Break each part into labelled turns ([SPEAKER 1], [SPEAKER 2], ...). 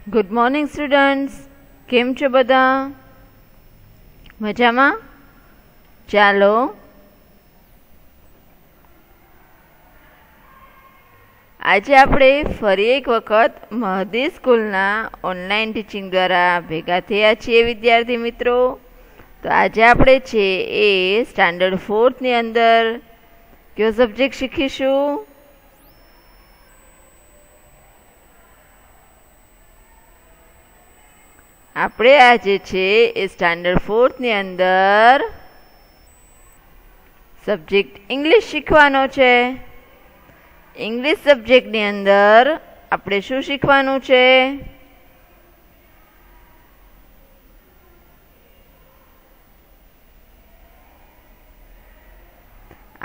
[SPEAKER 1] Good morning students, કેમ છો બધા? મજામાં? ચાલો આજે આપણે ફરી એક વખત મહદી સ્કૂલના ઓનલાઈન ટીચિંગ દ્વારા ભેગા થયા છીએ વિદ્યાર્થી મિત્રો. તો આજે આપણે છે એ સ્ટાન્ડર્ડ 4ની અંદર કયો સબ્જેક્ટ શીખીશું? આપણે આજે છે એ સ્ટાન્ડર્ડ 4ની અંદર સબ્જેક્ટ ઇંગ્લિશ શીખવાનો છે. ઇંગ્લિશ સબ્જેક્ટની અંદર આપણે શું શીખવાનું છે?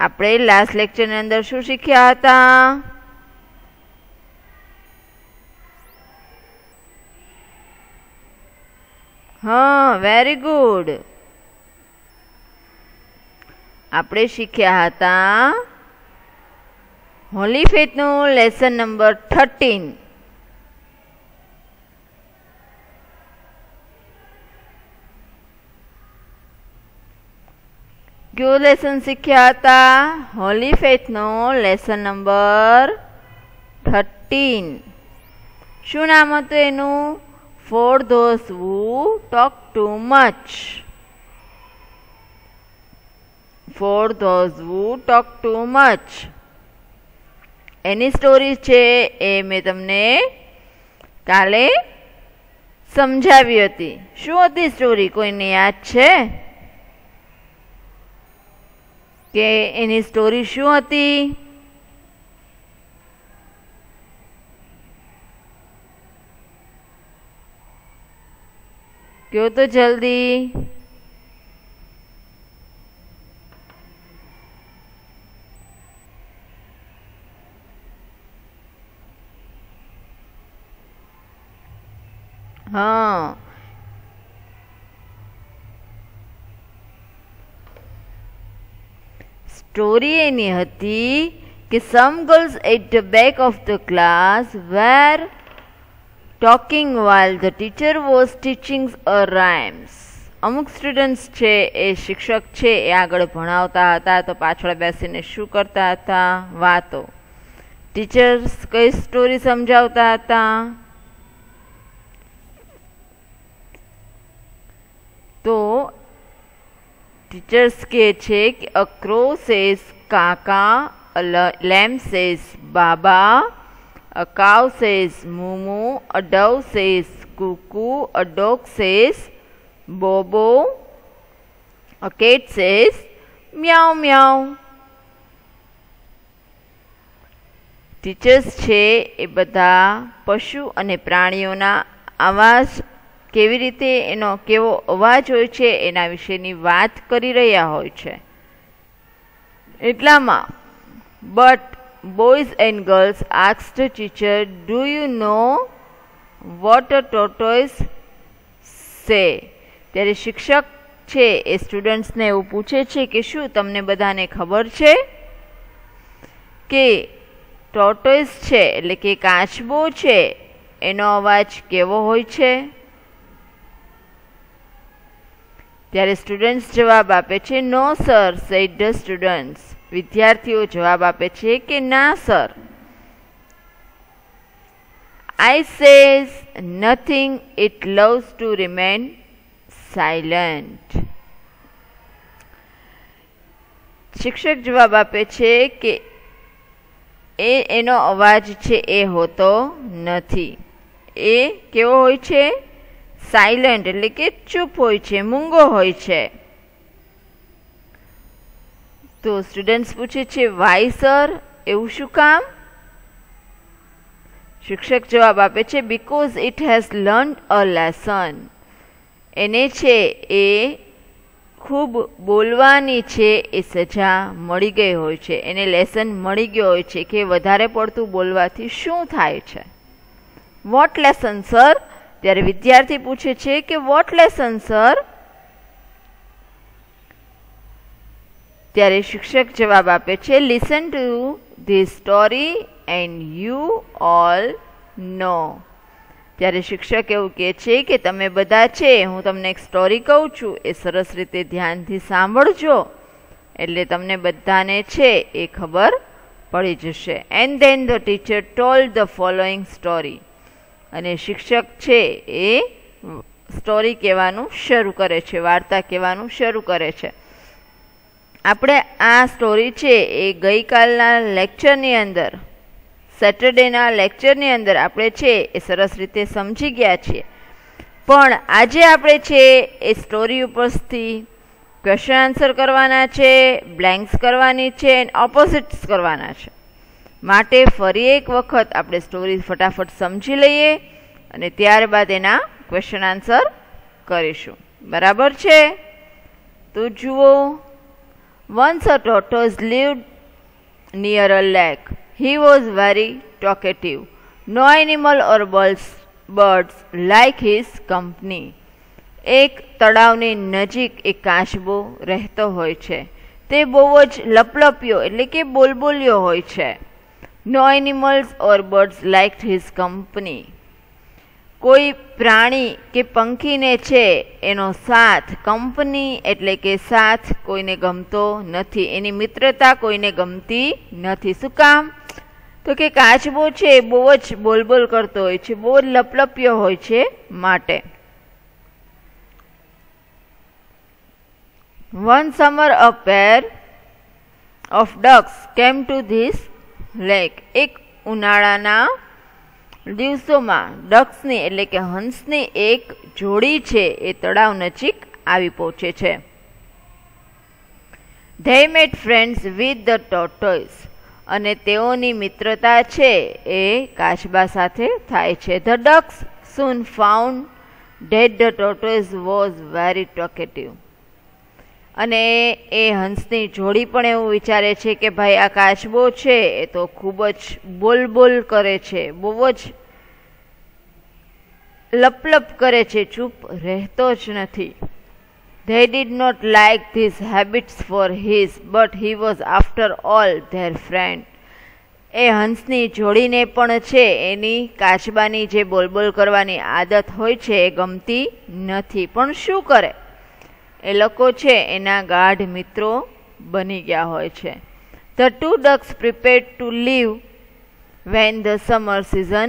[SPEAKER 1] આપણે લાસ્ટ લેક્ચરની અંદર શું શીખ્યા હતા? હા, વેરી ગુડ. આપણે શીખ્યા હતા હોલી ફેથનું લેસન નંબર 13. કયો લેસન શીખ્યા હતા? હોલી ફેથનો લેસન નંબર 13. શું નામ હતું એનું? For those who talk too much. For those who talk too much. Any story છે એ મેં તમને કાલે સમજાવી હતી. શું હતી સ્ટોરી? કોઈને યાદ છે કે એની સ્ટોરી શું હતી? क्यों तो जल्दी. हाँ, स्टोरी एनी हती कि some girls at the back of the class were talking while the teacher was teaching a rhymes. અમુક સ્ટુડન્ટ્સ છે એ શિક્ષક છે એ આગળ ભણાવતા હતા તો પાછળ બેસીને શું કરતા હતા? વાતો. ટીચર્સ કઈ સ્ટોરી સમજાવતા હતા? તો ટીચર્સ કહે છે કે a crow says કાકા, a lamb says Baba, a cow says Mumu, a dove says Cuckoo, a dog says Bobo, a cat says Meow Meow. Teachers છે એ બધા પશુ અને પ્રાણીઓના અવાજ કેવી રીતે એનો કેવો અવાજ હોય છે એના વિશેની વાત કરી રહ્યા હોય છે. એટલામાં but boys and girls asked the teacher, do you know what a tortoise say? ત્યારે શિક્ષક છે એ સ્ટુડન્ટ્સને એવું પૂછે છે કે શું તમને બધાને ખબર છે કે ટોર્ટોઇસ છે એટલે કે કાચબો છે એનો અવાજ કેવો હોય છે? ત્યારે સ્ટુડન્ટ્સ જવાબ આપે છે નો સર, સેડ ધ સ્ટુડન્ટ્સ. વિદ્યાર્થીઓ જવાબ આપે છે કે ના sir. I says nothing, it loves to remain silent. શિક્ષક જવાબ આપે છે કે એનો અવાજ છે એ હોતો નથી. એ કેવો હોય છે? સાયલન્ટ એટલે કે ચૂપ હોય છે, મૂંગો હોય છે. તો સ્ટુડન્ટ્સ પૂછે છે વાય સર, એવું શું કામ? શિક્ષક જવાબ આપે છે because it has learned a lesson. એને છે એ ખૂબ બોલવાની છે એ સજા મળી ગઈ હોય છે, એને લેસન મળી ગયો હોય છે કે વધારે પડતું બોલવાથી શું થાય છે. What lesson sir? ત્યારે વિદ્યાર્થી પૂછે છે કે વોટ લેસન સર? ત્યારે શિક્ષક જવાબ આપે છે listen to this story and you all know. ત્યારે શિક્ષક એવું કહે છે કે તમે બધા છે, હું તમને એક સ્ટોરી કહું છું, એ સરસ રીતે ધ્યાનથી સાંભળજો, એટલે તમને બધાને છે એ ખબર પડી જશે. And then the teacher told the following story. અને શિક્ષક છે એ સ્ટોરી કહેવાનું શરૂ કરે છે, વાર્તા કહેવાનું શરૂ કરે છે. આપણે આ સ્ટોરી છે એ ગઈકાલના લેક્ચરની અંદર, સેટરડેના લેક્ચરની અંદર આપણે છે એ સરસ રીતે સમજી ગયા છીએ. પણ આજે આપણે છે એ સ્ટોરી ઉપરથી ક્વેશ્ચન આન્સર કરવાના છે, બ્લેન્ક્સ કરવાની છે, ઓપોઝિટ્સ કરવાના છે. માટે ફરી એક વખત આપણે સ્ટોરી ફટાફટ સમજી લઈએ અને ત્યારબાદ એના ક્વેશ્ચન આન્સર કરીશું. બરાબર છે? તો જુઓ. Once a tortoise lived near a lake. He was very talkative. No animal or birds liked his company. એક તળાવની નજીક એક કાચબો રહેતો હોય છે. તે બહુ જ લપલપ્યો એટલે કે બોલબોલ્યો હોય છે. No animals or birds liked his company. કોઈ પ્રાણી કે પંખીને છે એનો સાથ, કંપની એટલે કે સાથ, કોઈને ગમતો નથી. એની મિત્રતા કોઈને ગમતી નથી. શું કામ? તો કે કાચબો છે બહુ જ બોલબોલ કરતો હોય છે, બહુ જ લપલપ્યો હોય છે માટે. One summer a pair of ducks came to this lake. એક ઉનાળાના દિવસોમાં ડક્સની એટલે કે હંસની એક જોડી છે એ તળાવ નજીક આવી પહોંચે છે. They made friends with the tortoise. અને તેઓની મિત્રતા છે એ કાચબા સાથે થાય છે. The ducks soon found that the tortoise was very talkative. અને એ હંસની જોડી પણ એવું વિચારે છે કે ભાઈ આ કાચબો છે એ તો ખૂબ જ બોલબોલ કરે છે, બહુ જ લપલપ કરે છે, ચૂપ રહેતો જ નથી. They did not like these habits for his, but he was after all their friend. એ હંસની જોડીને પણ છે એની કાચબાની જે બોલબોલ કરવાની આદત હોય છે એ ગમતી નથી. પણ શું કરે? એ લોકો છે એના ગાઢ મિત્રો બની ગયા હોય છે. The two ducks prepared to leave when the summer season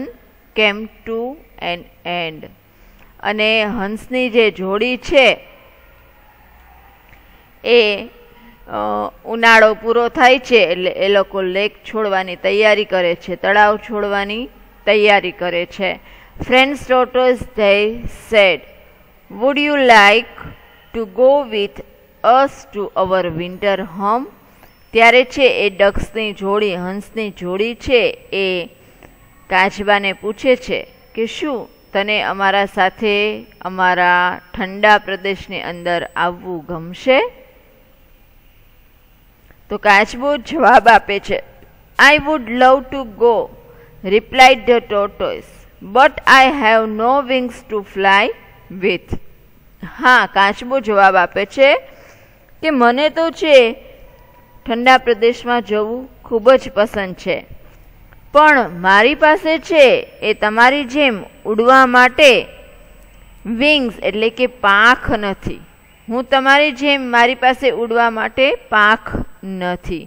[SPEAKER 1] came to an end. અને હંસની જે જોડી છે એ ઉનાળો પૂરો થાય છે એટલે એ લોકો લેક છોડવાની તૈયારી કરે છે, તળાવ છોડવાની તૈયારી કરે છે. Friends tortoise, they said, would you like to go with us to our winter home? ત્યારે છે એ ડક્સની જોડી, હંસની જોડી છે એ કાચબાને પૂછે છે કે શું તને અમારા સાથે અમારા ઠંડા પ્રદેશની અંદર આવવું ગમશે? તો કાચબો જવાબ આપે છે, I would love to go, replied the tortoise, but I have no wings to fly with. હા, કાચબો જવાબ આપે છે કે મને તો છે ઠંડા પ્રદેશમાં જવું ખૂબ જ પસંદ છે, પણ મારી પાસે છે એ તમારી જેમ ઉડવા માટે વિંગ્સ એટલે કે પાંખ નથી. હું તમારી જેમ મારી પાસે ઉડવા માટે પાંખ નથી.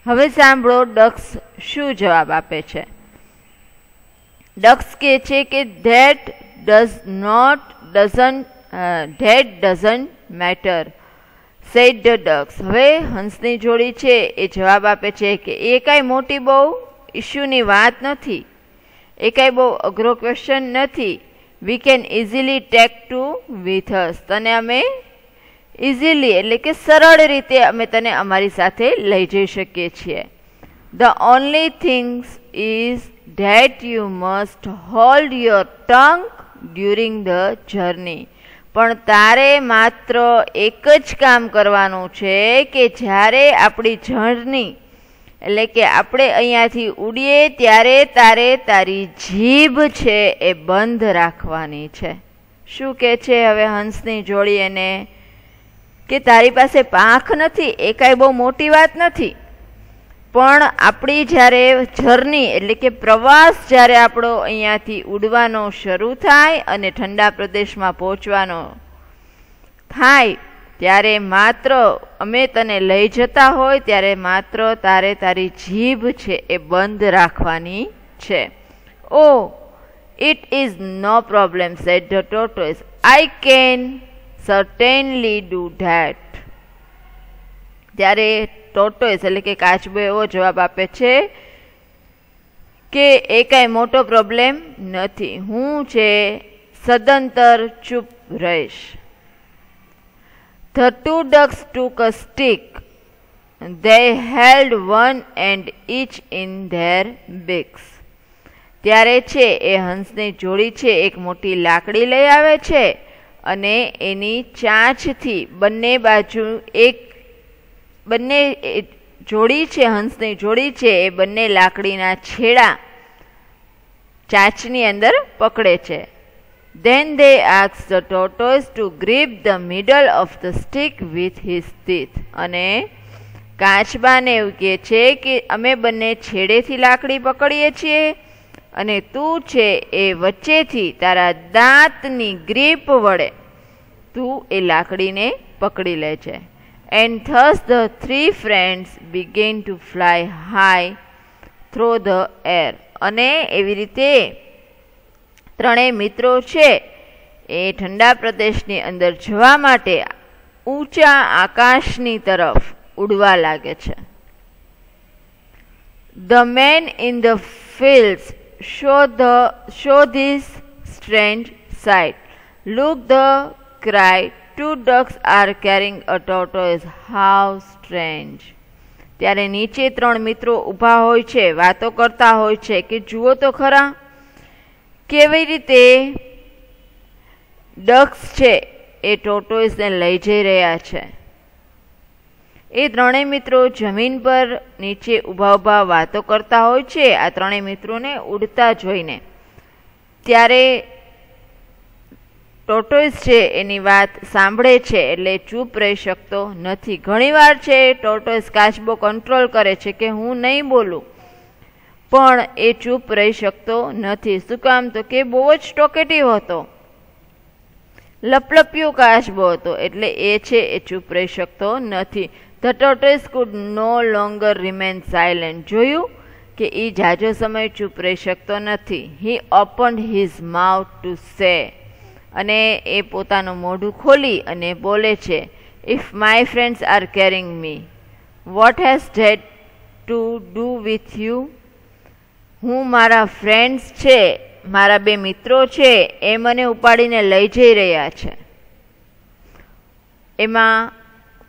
[SPEAKER 1] હવે સાંભળો ડક્સ શું જવાબ આપે છે. ડક્સ કહે છે કે that doesn't matter, said the ducks. હવે હંસની જોડી છે એ જવાબ આપે છે કે એ કાંઈ મોટી બહુ ઇસ્યુની વાત નથી, એ કાંઈ બહુ અઘરો ક્વેશ્ચન નથી. We can easily take to with us. તને અમે ઇઝીલી એટલે કે સરળ રીતે અમે તને અમારી સાથે લઈ જઈ શકીએ છીએ. The only thing is that you must hold your tongue during the journey. પણ તારે માત્ર એક જ કામ કરવાનું છે કે જ્યારે આપણી જર્ની એટલે કે આપણે અહીંયાથી ઉડીએ ત્યારે તારે તારી જીભ છે એ બંધ રાખવાની છે. શું કહે છે હવે હંસની જોડી એને કે તારી પાસે પાંખ નથી એ કાંઈ બહુ મોટી વાત નથી, પણ આપણી જ્યારે જર્ની એટલે કે પ્રવાસ જ્યારે આપણો અહીંયાથી ઉડવાનો શરૂ થાય અને ઠંડા પ્રદેશમાં પહોંચવાનો થાય ત્યારે માત્ર અમે તને લઈ જતા હોય ત્યારે માત્ર તારે તારી જીભ છે એ બંધ રાખવાની છે. ઓ it is no problem, said the tortoise. I can certainly do that. ત્યારે ટોર્ટોઇસ એટલે કે કાચબો એવો જવાબ આપે છે કે એ કાંઈ મોટો પ્રોબ્લેમ નથી, હું છે સદંતર ચૂપ રહીશ. The two ducks took a stick. They held one end each in their beaks. ત્યારે છે એ હંસની જોડી છે એક મોટી લાકડી લઈ આવે છે અને એની ચાંચથી બંને બાજુ બંને જોડી છે હંસની જોડી છે એ બંને લાકડીના છેડા ચાંચની અંદર પકડે છે. Then they asked the tortoise to grip the middle of the stick with his teeth. અને કાચબાને એવું કહે છે કે અમે બંને છેડેથી લાકડી પકડીએ છીએ અને તું છે એ વચ્ચેથી તારા દાંતની ગ્રીપ વડે તું એ લાકડીને પકડી લે છે. And thus the three friends began to fly high through the air. અને એવી રીતે ત્રણેય મિત્રો છે એ ઠંડા પ્રદેશની અંદર જવા માટે ઊંચા આકાશની તરફ ઉડવા લાગે છે. The men in the fields show this strange sight. Look, the cried, two ducks are carrying a tortoise. How strange. ત્યારે નીચે ત્રણ મિત્રો ઊભા હોય છે, વાતો કરતા હોય છે કે જુઓ તો ખરા કેવી રીતે ડક્સ છે એ ટોર્ટોઇસને લઈ જઈ રહ્યા છે. એ ત્રણેય મિત્રો જમીન પર નીચે ઊભા ઊભા વાતો કરતા હોય છે આ ત્રણેય મિત્રોને ઉડતા જોઈને. ત્યારે ટોર્ટોઇસ છે એની વાત સાંભળે છે એટલે ચૂપ રહી શકતો નથી. ઘણીવાર છે ટોર્ટોઇસ કાચબો કંટ્રોલ કરે છે કે હું નહીં બોલું, પણ એ ચૂપ રહી શકતો નથી. શું કામ? તો કે બહુ જ ટોકેટિવ હતો, લપલપ્યો કાચબો હતો, એટલે એ છે એ ચૂપ રહી શકતો નથી. The tortoise could no longer remain silent. જોયું કે એ જાજો સમય ચૂપ રહી શકતો નથી. He opened his mouth to say. અને એ પોતાનું મોઢું ખોલી અને બોલે છે, If my friends are carrying me, what has that to do with you? હું મારા ફ્રેન્ડ્સ છે, મારા બે મિત્રો છે એ મને ઉપાડીને લઈ જઈ રહ્યા છે, એમાં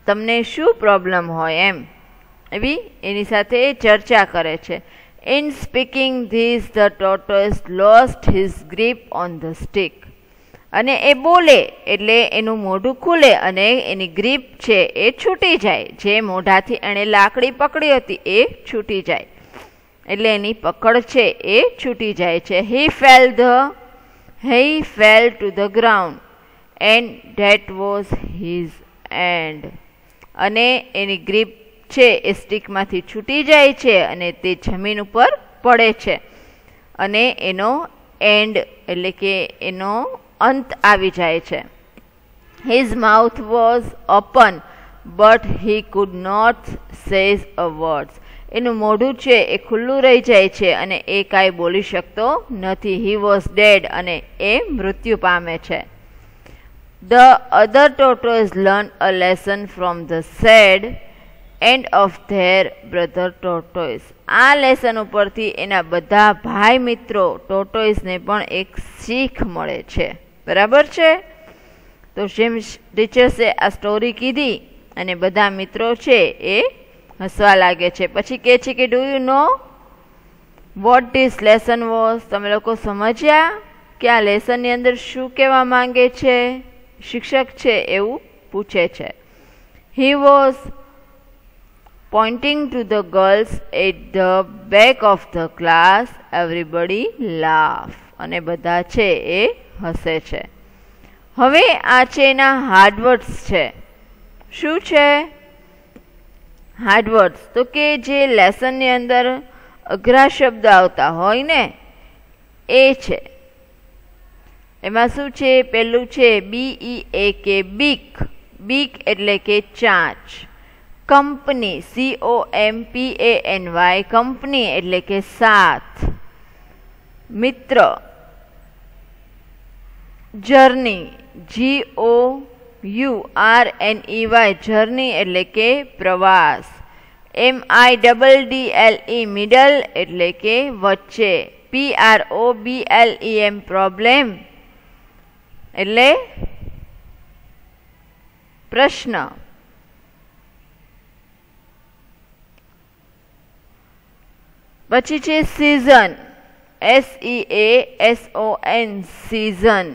[SPEAKER 1] તમને શું પ્રોબ્લેમ હોય એમ એવી એની સાથે ચર્ચા કરે છે. In speaking this, the tortoise lost his grip on the stick. અને એ બોલે એટલે એનું મોઢું ખુલે અને એની ગ્રીપ છે એ છૂટી જાય. જે મોઢાથી એણે લાકડી પકડી હતી એ છૂટી જાય, એટલે એની પકડ છે એ છૂટી જાય છે. He fell to the ground and that was his end. અને એની ગ્રીપ છે એ સ્ટિકમાંથી છૂટી જાય છે અને તે જમીન ઉપર પડે છે અને એનો એન્ડ એટલે કે એનો અંત આવી જાય છે. His mouth was open but he could not say a word. એનું મોઢું છે એ ખુલ્લું રહી જાય છે અને એ કાંઈ બોલી શકતો નથી. He was dead અને એ મૃત્યુ પામે છે. The other tortoise learned a lesson from the sad end of their brother tortoise. આ લેસન ઉપરથી એના બધા ભાઈ મિત્રો ટોર્ટોઇસને પણ એક શીખ મળે છે. બરાબર છે? તો જેમ ટીચર્સે આ સ્ટોરી કીધી અને બધા મિત્રો છે એ હસવા લાગે છે. પછી કહે છે કે do you know what this lesson was? તમે લોકો સમજ્યા કે આ લેસનની અંદર શું કહેવા માંગે છે? શિક્ષક છે એવું પૂછે છે. He was pointing to the girls at the back of the class. Everybody laughed. અને બધા છે એ હસે છે. હવે આ છે એના હાર્ડવર્ડ્સ છે. શું છે? હાર્ડવર્ડ્સ તો કે જે લેસનની અંદર અઘરા શબ્દ આવતા હોય ને એ છે. એમાં શું છે? પહેલું છે BEAK બીક. બીક એટલે કે ચાંચ. કંપની COMPANY કંપની એટલે કે સાથ. મિત્ર જર્ની JOURNEY જર્ની એટલે કે પ્રવાસ. MIDDLE મિડલ એટલે કે વચ્ચે. PROBLEM પ્રોબ્લેમ એટલે પ્રશ્ન. પછી છે સીઝન SEASON સીઝન.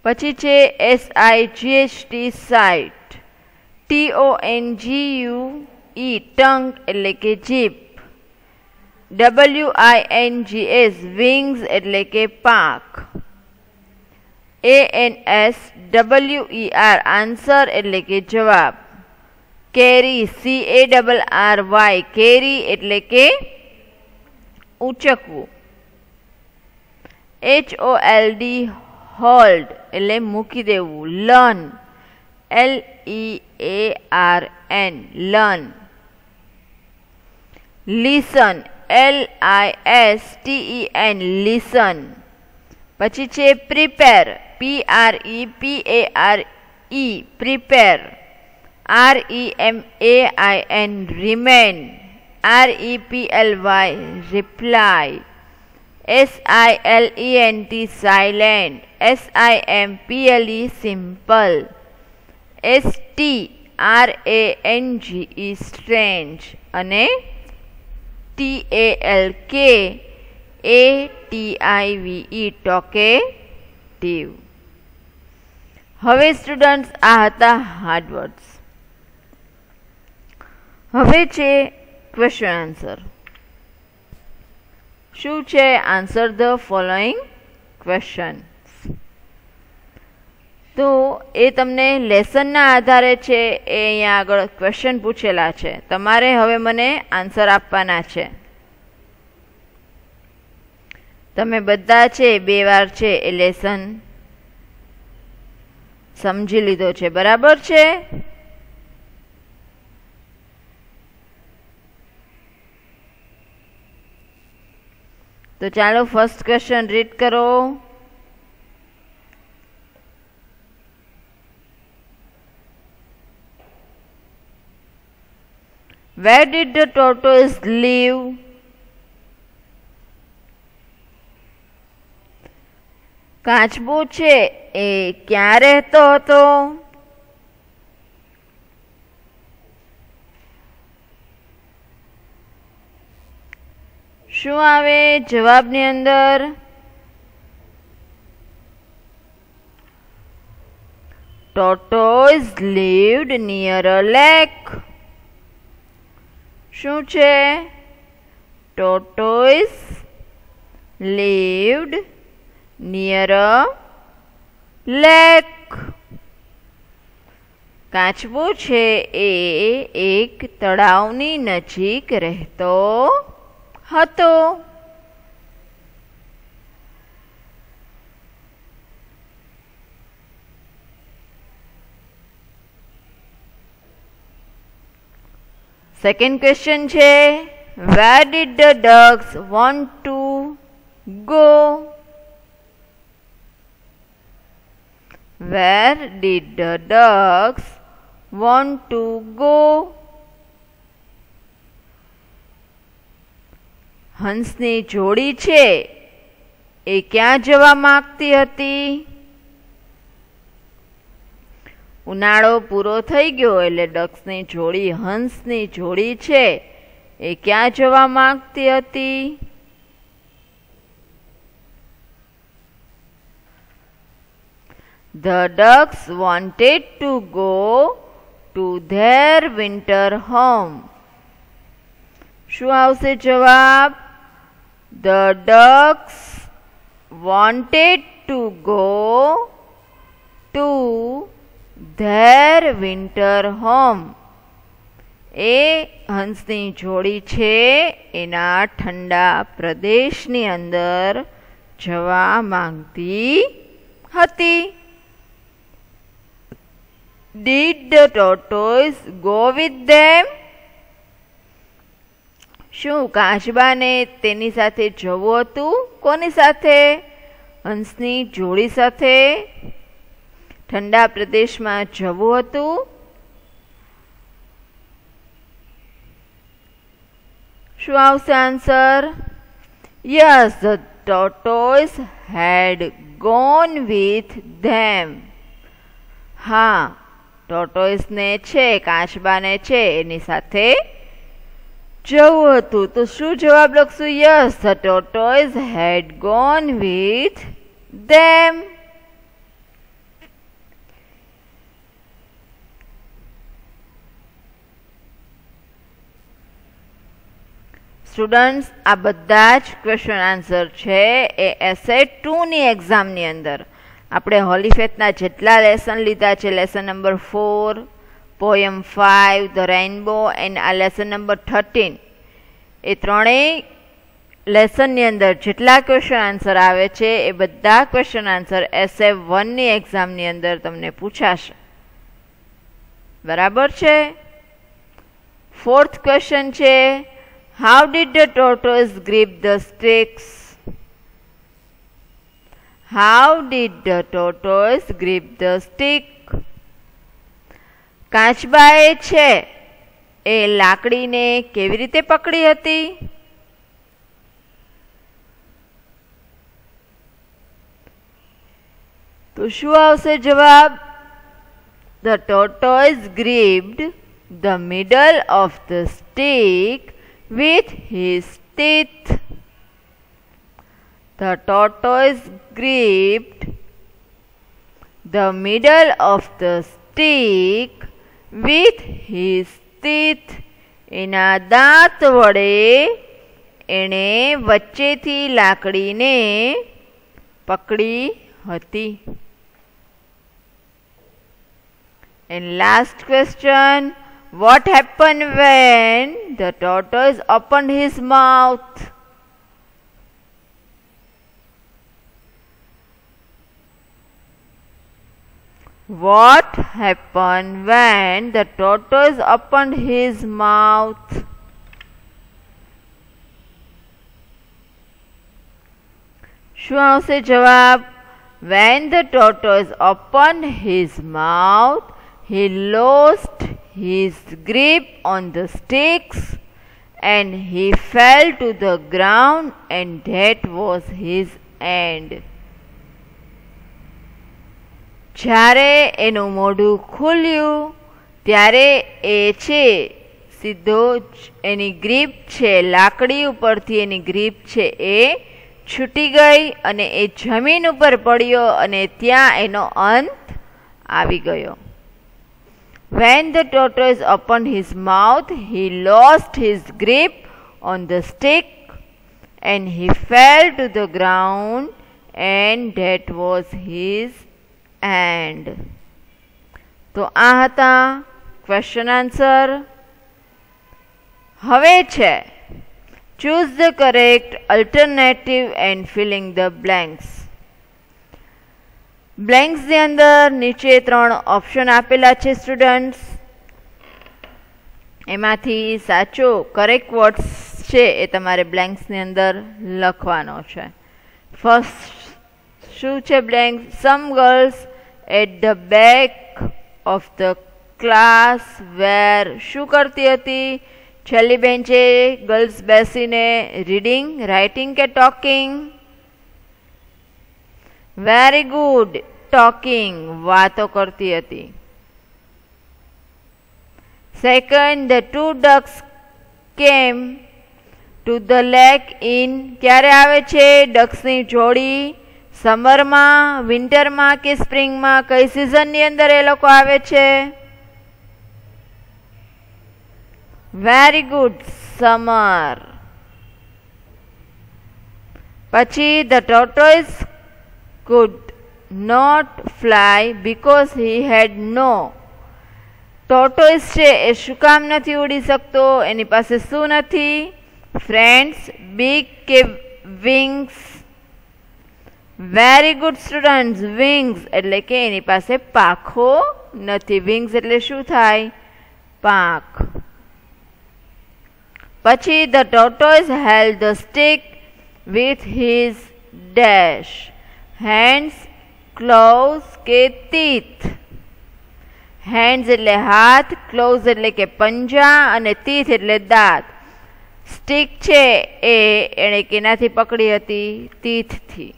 [SPEAKER 1] પછી છે SIGHT સાઇટ. TONGUE ટંગ એટલે કે જીભ. WINGS વિંગ્સ એટલે કે પાંખ. ANSWER આન્સર એટલે કે જવાબ. કેરી CARRY કેરી એટલે કે ઉચકવું. HOLD હોલ્ડ એટલે મૂકી દેવું. Learn LEARN learn. Listen LISTEN listen. પછી છે prepare PREPARE prepare. REMAIN remain. REPLY reply. SILENT silent. SIMPLE simple. STRANGE strange અને TALKATIVE talkative. હવે સ્ટુડન્ટ્સ આ હતા હાર્ડવર્ડ્સ. હવે છે ક્વેશ્ચન આન્સર. શું છે? Answer the following question. તો એ તમને લેસનના આધારે છે. એ અહીંયા આગળ ક્વેશ્ચન પૂછેલા છે. તમારે હવે મને આન્સર આપવાના છે. તમે બધા છે 2 વાર છે એ લેસન સમજી લીધો છે. બરાબર છે? તો ચાલો ફર્સ્ટ ક્વેશ્ચન રીડ કરો. Where did the tortoise live? કાચબો છે એ ક્યાં રહેતો હતો? શું આવે જવાબની અંદર? Tortoise lived near a lake. શું છે? Tortoise lived near a lake. કાચબો છે એ એક તળાવની નજીક રહેતો હતો. સેકન્ડ ક્વેશ્ચન છે Where did the ducks want to go? Where did the ducks want to go? હંસની જોડી છે એ ક્યાં જવા માંગતી હતી? ઉનાળો પૂરો થઈ ગયો એટલે ડક્સની જોડી હંસની જોડી છે એ ક્યાં જવા માંગતી હતી? The ducks wanted to go to their winter home. શું આવશે જવાબ? The ducks wanted to go to their winter home. એ હંસની જોડી છે એના ઠંડા પ્રદેશની અંદર જવા માંગતી હતી. Did the tortoise go with them? શું કાચબાને તેની સાથે જવું હતું? કોની સાથે? હંસની જોડી સાથે ઠંડા પ્રદેશમાં જવું હતું. શું આવશે answer? Yes, the tortoise had gone with them. હા, ટોર્ટોઇસને છે, કાચબાને છે એની સાથે જવું હતું. તો શું જવાબ લખશું? Yes, the tortoise had gone with them. Students, આ બધા જ ક્વેશ્ચન આન્સર છે એ એસે 2 ની એક્ઝામની અંદર આપણે હોલીફેથના જેટલા લેસન લીધા છે, lesson number 4, poem 5, the rainbow and આ લેસન નંબર 13, એ ત્રણેય લેસનની અંદર જેટલા ક્વેશ્ચન આન્સર આવે છે એ બધા ક્વેશ્ચન આન્સર એસે 1 ની એક્ઝામની અંદર તમને પૂછાશે. બરાબર છે? 4th ક્વેશ્ચન છે, how did the tortoise grip the sticks? How did the tortoise grip the stick? કાચબાએ છે એ લાકડીને કેવી રીતે પકડી હતી? તો શું આવશે જવાબ? The tortoise gripped the middle of the stick with his teeth. The tortoise gripped the middle of the stick with his teeth. એના દાંત વડે એણે વચ્ચેથી લાકડીને પકડી હતી. And last question, what happened when the tortoise opened his mouth? What happened when the tortoise opened his mouth? શું આવશે જવાબ? When the tortoise opened his mouth, he lost his grip on the sticks and he fell to the ground, and that was his end. જ્યારે એનું મોઢું ખુલ્યું ત્યારે એ છે સીધો એની grip છે, લાકડી ઉપરથી એની ગ્રીપ છે એ છૂટી ગઈ અને એ જમીન ઉપર પડ્યો અને ત્યાં એનો અંત આવી ગયો. When the tortoise opened his mouth, he lost his grip on the stick and he fell to the ground, and that was his end. તો આ હતા ક્વેશ્ચન આન્સર. હવે છે choose the correct alternative and filling the blanks. બ્લેન્ક્સની અંદર નીચે 3 option આપેલા છે students. એમાંથી સાચો કરેક્ટ વર્ડ્સ છે એ તમારે બ્લેન્ક્સની અંદર લખવાનો છે. ફર્સ્ટ શું છે blank? Some girls at the back of the class were. શું કરતી હતી? છેલ્લી બેન્ચે ગર્લ્સ બેસીને રીડિંગ, રાઇટિંગ કે ટોકિંગ? વેરી ગુડ, ટોકિંગ, વાતો કરતી હતી. Second, the 2 ducks came to the lake in. ક્યારે આવે છે ડક્સની જોડી? સમરમાં, વિન્ટરમાં કે સ્પ્રિંગમાં? કઈ સિઝનની અંદર એ લોકો આવે છે? Very good, summer. પછી the tortoise could not fly because he had no. Tortoise છે એ શું કામ નથી ઉડી શકતો? એની પાસે શું નથી? ફ્રેન્ડ્સ, બિગ કે wings? Very good students, wings એટલે કે એની પાસે પાંખો નથી. વિંગ્સ એટલે શું થાય? પાંખ. પછી the tortoise held the stick with his dash hands, claws કે teeth. hands એટલે હાથ, claws એટલે કે પંજા અને teeth એટલે દાંત. સ્ટિક છે એ એણે કેનાથી પકડી હતી? teeth થી.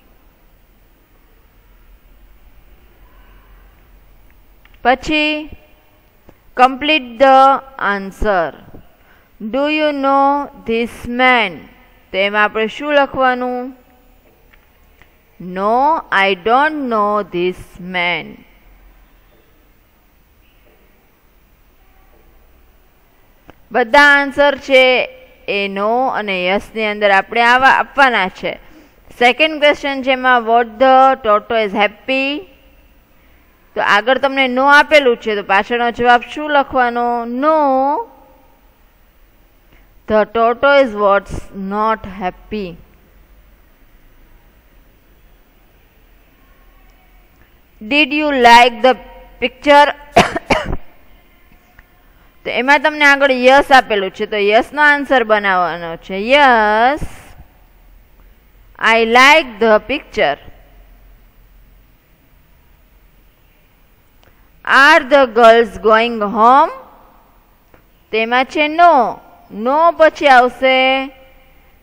[SPEAKER 1] પછી complete the answer. Do you know this man? તો એમાં આપણે શું લખવાનું? No, I don't know this man. બધા આન્સર છે એ નો અને યસ ની અંદર આપણે આપવાના છે. સેકન્ડ ક્વેશ્ચન છે એમાં વોટ ધ ટોર્ટોઇસ હેપી? તો આગળ તમને નો આપેલું છે તો પાછળનો જવાબ શું લખવાનો? નો, the tortoise was not happy. Did you like the picture? તો એમાં તમને આગળ યસ આપેલું છે તો યસ નો આન્સર બનાવવાનો છે. Yes, I like the picture. Are the girls going home? તેમાં છે નો. નો પછી આવશે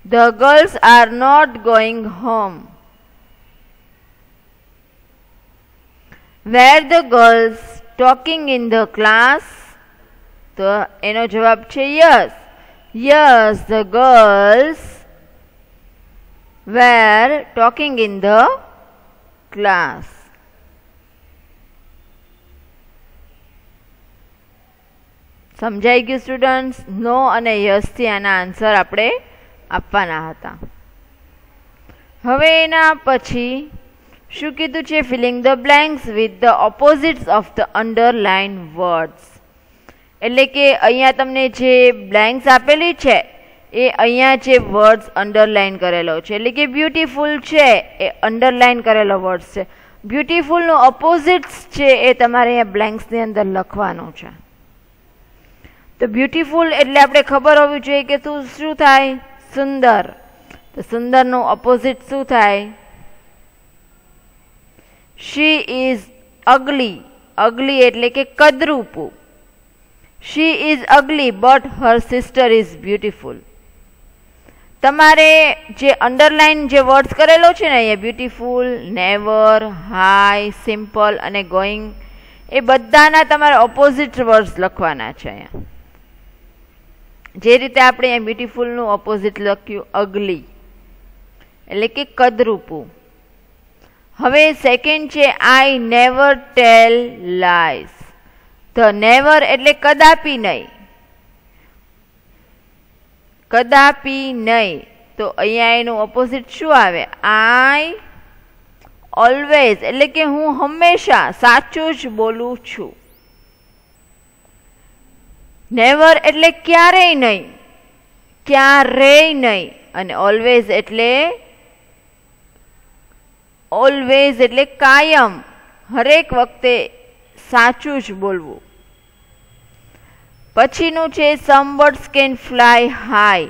[SPEAKER 1] the girls are not going home. Were the girls talking in the class? તો એનો જવાબ છે yes. Yes, the girls were talking in the class. સમજાઈ ગયું સ્ટુડન્ટ્સ? નો અને યસ થી આના આન્સર આપણે આપવાના હતા. હવે એના પછી શું કીધું છે? Filling the blanks with the opposites of the underline words. એટલે કે અહીંયા તમને જે બ્લેન્ક્સ આપેલી છે એ અહીંયા જે વર્ડ્સ અંડરલાઇન કરેલો છે એટલે કે બ્યુટીફુલ છે એ અંડરલાઇન કરેલો વર્ડ્સ છે. બ્યુટીફુલનું ઓપોઝિટ્સ છે એ તમારે અહીંયા બ્લેન્ક્સની અંદર લખવાનું છે. તો બ્યુટીફુલ એટલે આપણે ખબર હોવી જોઈએ કે શું થાય? સુંદર. તો સુંદરનું ઓપોઝિટ શું થાય? શી ઇઝ અગલી. અગલી એટલે કે કદરૂપું. She is ugly but her sister is beautiful. તમારે જે અંડરલાઇન જે વર્ડ્સ કરેલો છે ને અહીંયા બ્યુટીફુલ, નેવર, હાઈ, સિમ્પલ અને ગોઈંગ એ બધાના તમારે ઓપોઝિટ વર્ડ્સ લખવાના છે અહીંયા. જે રીતે આપણે અહીંયા બ્યુટીફુલનું ઓપોઝિટ લખ્યું અગલી એટલે કે કદરૂપું. હવે સેકન્ડ છે આઈ નેવર ટેલ લાઈસ. તો નેવર એટલે કદાપી નહીં. કદાપી નહીં. તો અહીંયા એનું ઓપોઝિટ શું આવે? આઈ ઓલવેઝ એટલે કે હું હંમેશા સાચું જ બોલું છું. નેવર એટલે ક્યારેય નહીં, ક્યારેય નહીં. અને ઓલવેઝ એટલે કાયમ, હરેક વખતે સાચું જ બોલવું. પછીનું છે some birds can fly high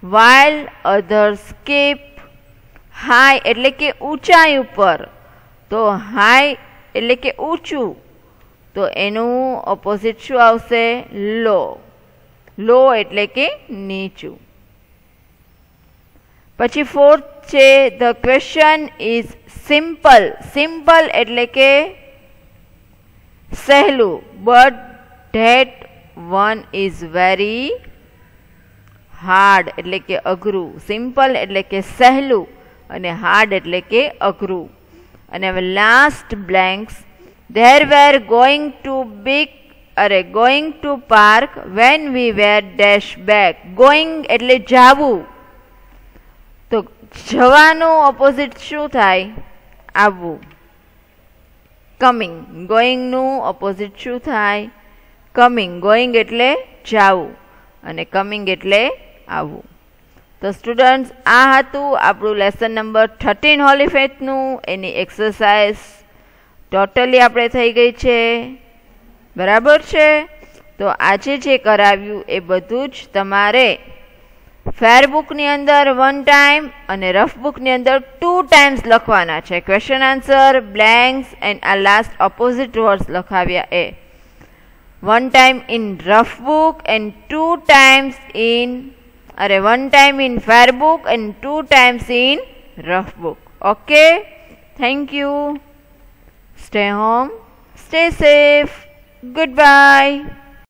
[SPEAKER 1] while others keep. High એટલે કે ઊંચાઈ ઉપર. તો હાઈ એટલે કે ઊંચું. તો એનું ઓપોઝિટ શું આવશે? લો. લો એટલે કે નીચું. પછી ફોર્થ છે the question is simple. Simple એટલે કે સહેલું. But that one is very hard એટલે કે અઘરું. સિમ્પલ એટલે કે સહેલું અને હાર્ડ એટલે કે અઘરું. અને હવે last blanks. There were going to park when we were dash back. Going એટલે જાવું. તો જવાનું ઓપોઝિટ શું થાય? આવવું. કમિંગ. ગોઈંગનું ઓપોઝિટ શું થાય? કમિંગ. ગોઈંગ એટલે જાવું અને કમિંગ એટલે આવવું. તો સ્ટુડન્ટ્સ, આ હતું આપણું લેસન નંબર 13 હોલી ફેથનું. એની એક્સરસાઇઝ ટોટલી આપણે થઈ ગઈ છે. બરાબર છે? તો આજે જે કરાવ્યું એ બધું જ તમારે ફેર બુકની અંદર 1 ટાઈમ અને રફ બુકની અંદર 2 ટાઈમ્સ લખવાના છે. ક્વેશ્ચન આન્સર, બ્લેન્ક્સ એન્ડ આ લાસ્ટ ઓપોઝિટ વર્ડ્સ લખાવ્યા એ 1 time in rough book and 2 times in 1 time in fair book and 2 times in rough book. Okay? Thank you. Stay home. Stay safe. Goodbye.